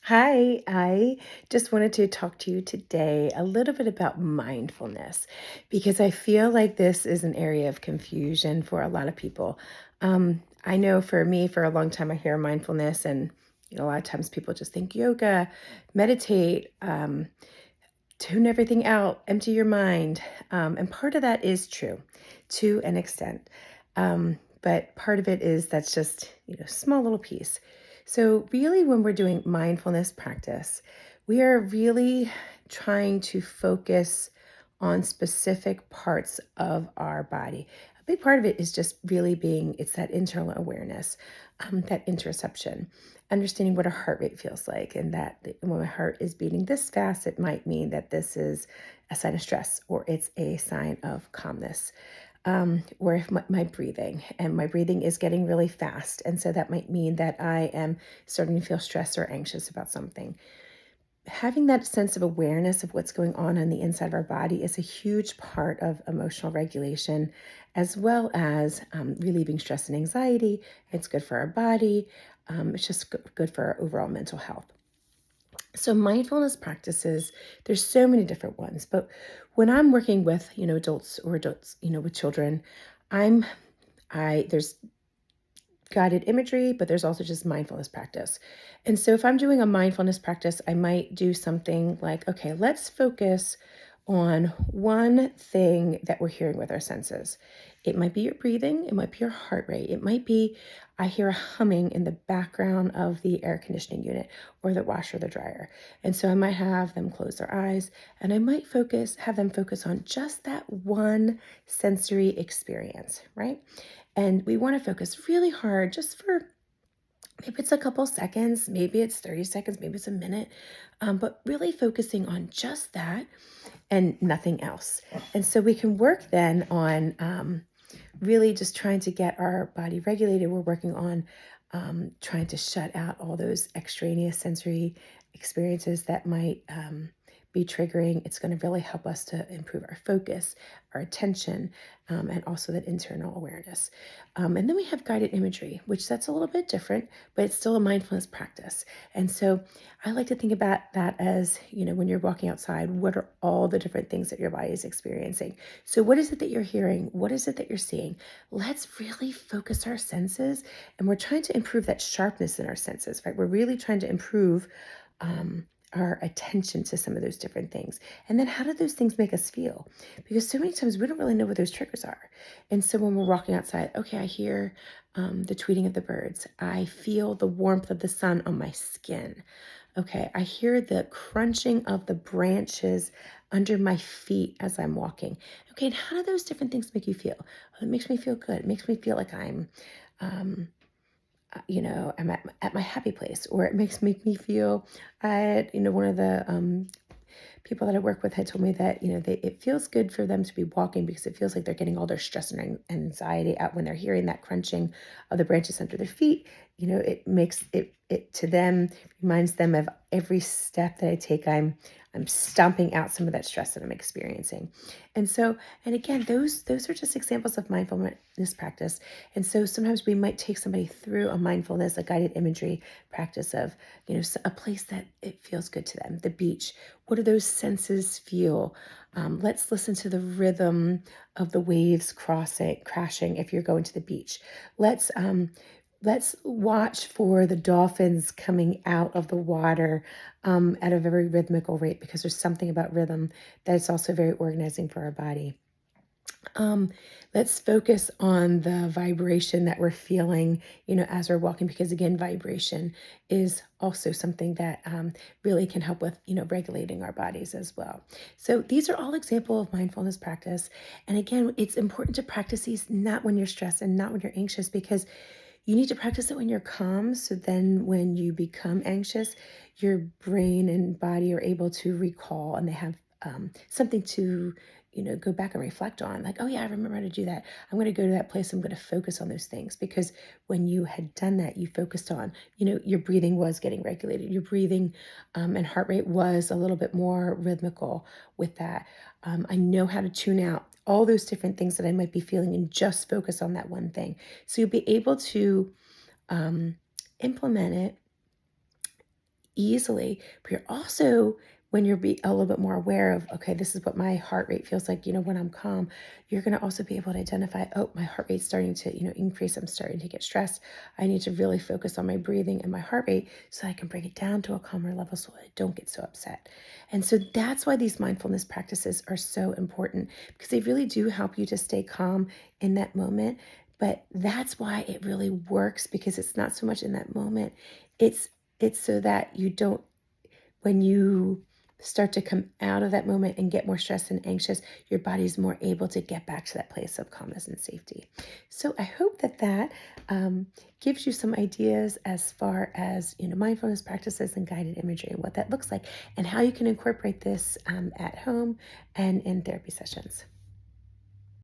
Hi, I just wanted to talk to you today a little bit about mindfulness because I feel like this is an area of confusion for a lot of people. I know for me, for a long time, I hear mindfulness, and a lot of times people just think yoga, meditate, tune everything out, empty your mind. And part of that is true to an extent. But part of it is that's just, small little piece. So, really, when we're doing mindfulness practice, we are really trying to focus on specific parts of our body. A big part of it is just really it's that internal awareness, that interoception, understanding what a heart rate feels like, and that when my heart is beating this fast, it might mean that this is a sign of stress or it's a sign of calmness. Or if my breathing and my breathing is getting really fast, and so that might mean that I am starting to feel stressed or anxious about something. Having that sense of awareness of what's going on the inside of our body is a huge part of emotional regulation, as well as relieving stress and anxiety. It's good for our body. It's just good for our overall mental health. So mindfulness practices, there's so many different ones, but when I'm working with, adults, with children, I'm there's guided imagery, but there's also just mindfulness practice. And so if I'm doing a mindfulness practice, I might do something like, okay, let's focus on one thing that we're hearing with our senses. It might be your breathing, it might be your heart rate, it might be I hear a humming in the background of the air conditioning unit or the washer or the dryer. And so I might have them close their eyes and I might have them focus on just that one sensory experience, right? And we want to focus really hard just for maybe it's a couple seconds, maybe it's 30 seconds, maybe it's a minute, but really focusing on just that and nothing else. And so we can work then on really just trying to get our body regulated. We're working on trying to shut out all those extraneous sensory experiences that might be triggering. It's going to really help us to improve our focus, our attention, and also that internal awareness. And then we have guided imagery, which that's a little bit different, but it's still a mindfulness practice. And so I like to think about that as, when you're walking outside, what are all the different things that your body is experiencing? So what is it that you're hearing? What is it that you're seeing? Let's really focus our senses. And we're trying to improve that sharpness in our senses, right? We're really trying to improve our attention to some of those different things. And then how do those things make us feel? Because so many times we don't really know what those triggers are. And so when we're walking outside, okay, I hear the tweeting of the birds. I feel the warmth of the sun on my skin. Okay, I hear the crunching of the branches under my feet as I'm walking. Okay, and how do those different things make you feel? Oh, it makes me feel good. It makes me feel like um, I'm at my happy place, or it make me feel, one of the people that I work with had told me that, it feels good for them to be walking because it feels like they're getting all their stress and anxiety out when they're hearing that crunching of the branches under their feet. It makes it to them, reminds them of every step that I take. I'm stomping out some of that stress that I'm experiencing. And so, and again, those are just examples of mindfulness practice. And so sometimes we might take somebody through a guided imagery practice of, a place that it feels good to them, the beach. What do those senses feel? Let's listen to the rhythm of the waves crashing if you're going to the beach. Let's let's watch for the dolphins coming out of the water at a very rhythmical rate, because there's something about rhythm that is also very organizing for our body. Um, let's focus on the vibration that we're feeling, as we're walking, because again, vibration is also something that really can help with, regulating our bodies as well. So these are all examples of mindfulness practice. And again, it's important to practice these not when you're stressed and not when you're anxious, because you need to practice it when you're calm. So then when you become anxious, your brain and body are able to recall, and they have something to, go back and reflect on. Like, oh yeah, I remember how to do that. I'm going to go to that place. I'm going to focus on those things, because when you had done that, you focused on, your breathing was getting regulated. Your breathing and heart rate was a little bit more rhythmical with that. I know how to tune out all those different things that I might be feeling and just focus on that one thing. So you'll be able to implement it easily. But you're also, when you're a little bit more aware of, okay, this is what my heart rate feels like, when I'm calm, you're going to also be able to identify, oh, my heart rate's starting to, increase. I'm starting to get stressed. I need to really focus on my breathing and my heart rate so I can bring it down to a calmer level so I don't get so upset. And so that's why these mindfulness practices are so important, because they really do help you to stay calm in that moment. But that's why it really works, because it's not so much in that moment. It's it's so that you don't, when you start to come out of that moment and get more stressed and anxious, your body's more able to get back to that place of calmness and safety. So I hope that gives you some ideas as far as mindfulness practices and guided imagery and what that looks like, and how you can incorporate this at home and in therapy sessions.